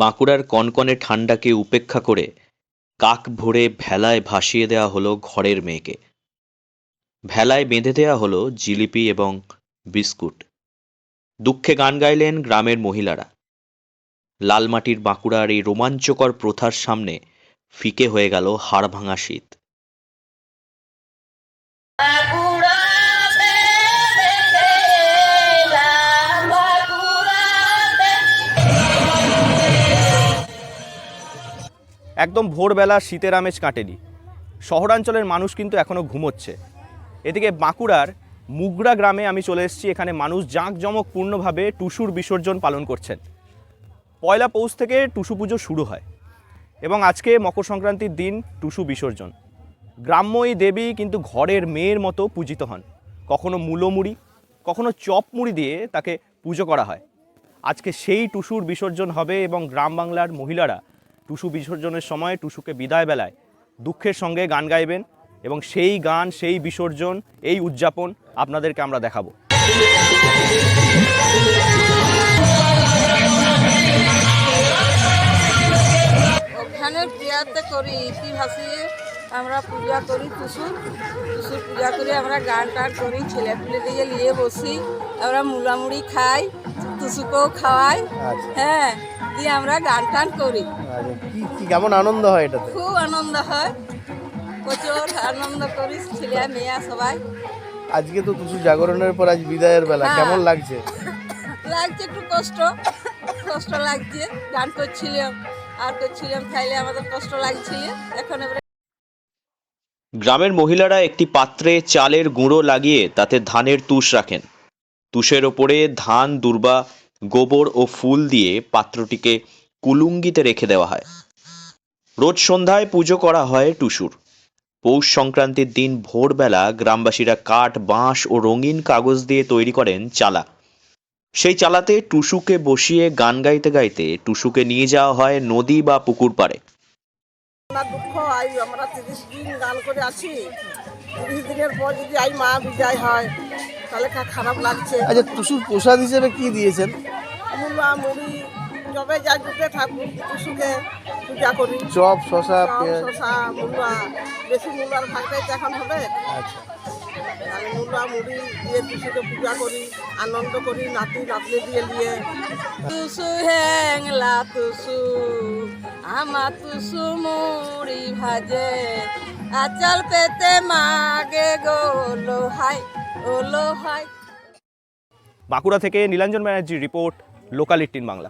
বাঁকুড়ার কনকনে ঠান্ডাকে উপেক্ষা করে কাক ভরে ভেলায় ভাসিয়ে দেওয়া হলো ঘরের মেয়েকে। ভেলায় বেঁধে দেওয়া হলো জিলিপি এবং বিস্কুট। দুঃখে গান গাইলেন গ্রামের মহিলারা। লালমাটির বাঁকুড়ার এই রোমাঞ্চকর প্রথার সামনে ফিকে হয়ে গেল হাড়ভাঙা শীত। একদম ভোরবেলা শীতের আমেজ কাটেনি। শহরাঞ্চলের মানুষ কিন্তু এখনও ঘুমোচ্ছে। এদিকে বাঁকুড়ার মুগরা গ্রামে আমি চলে এসেছি। এখানে মানুষ জাঁকজমকপূর্ণভাবে টুসুর বিসর্জন পালন করছেন। পয়লা পৌষ থেকে টুসু পুজো শুরু হয় এবং আজকে মকর সংক্রান্তির দিন টুসু বিসর্জন। গ্রাম্যই দেবী কিন্তু ঘরের মেয়ের মতো পূজিত হন। কখনো মূলোমুড়ি, কখনো চপ মুড়ি দিয়ে তাকে পুজো করা হয়। আজকে সেই টুসুর বিসর্জন হবে এবং গ্রাম বাংলার মহিলারা টুসু বিসর্জনের সময় টুসুকে বিদায় বেলায় দুঃখের সঙ্গে গান গাইবেন এবং সেই গান, সেই বিসর্জন, এই উদযাপন আপনাদেরকে আমরা দেখাবো। ওখানে বিয়াতে করি ইতিহাসে আমরা পূজা করি টুসুর পূজা করি, আমরা গান টান করি, ছেলে পুলে দিয়ে নিয়ে বসি, আমরা মুড়ামুড়ি খাই, টুসুকেও খাওয়াই। হ্যাঁ, দিয়ে আমরা গান টান করি। কেমন আনন্দ হয় এটাতে? খুব আনন্দ হয়, প্রচুর আনন্দ করি ছেলে মেয়ে সবাই। আজকে তো টুসু জাগরণের পর আজ বিদায়ের বেলা, কেমন লাগছে? লাগছে একটু কষ্ট লাগছে। গান করছিলাম খাইলে আমাদের কষ্ট লাগছিল। এখন গ্রামের মহিলারা একটি পাত্রে চালের গুঁড়ো লাগিয়ে তাতে ধানের তুষ রাখেন। তুষের ওপরে ধান, দূর্বা, গোবর ও ফুল দিয়ে পাত্রটিকে কুলুঙ্গিতে রেখে দেওয়া হয়। রোজ সন্ধ্যায় পুজো করা হয় টুসুর। পৌষ সংক্রান্তির দিন ভোরবেলা গ্রামবাসীরা কাঠ, বাঁশ ও রঙিন কাগজ দিয়ে তৈরি করেন চালা। সেই চালাতে টুসুকে বসিয়ে গান গাইতে গাইতে টুসুকে নিয়ে যাওয়া হয় নদী বা পুকুর পাড়ে। দুঃখ আমরা 30 দিন গান করে আছি, 30 দিনের পর যদি মা বিদায় হয় তাহলে খারাপ লাগছে। আচ্ছা, টুসুর প্রসাদ হিসেবে কি দিয়েছেন? মুড়া মুড়ি যবে যা জুটে ঠাকুর টুসুকে পূজা করি। চপ, শশা, মুড়া, বেশি মুড়ার ভাগটাই এখন হবে। আচ্ছা, তাহলে মুড়া মুড়ি দিয়ে টুসুকে পূজা করি, আনন্দ করি, নাতি নাতনি দিয়ে নিয়ে। টুসু হ্যাংলা টুসু আমার টুসু মুড়ি ভাজে, আচাল পেতে মাগে গোলো হাই ওলো হাই। বাঁকুড়া থেকে নীলাঞ্জন ব্যানার্জির রিপোর্ট, লোকাল 18 বাংলা।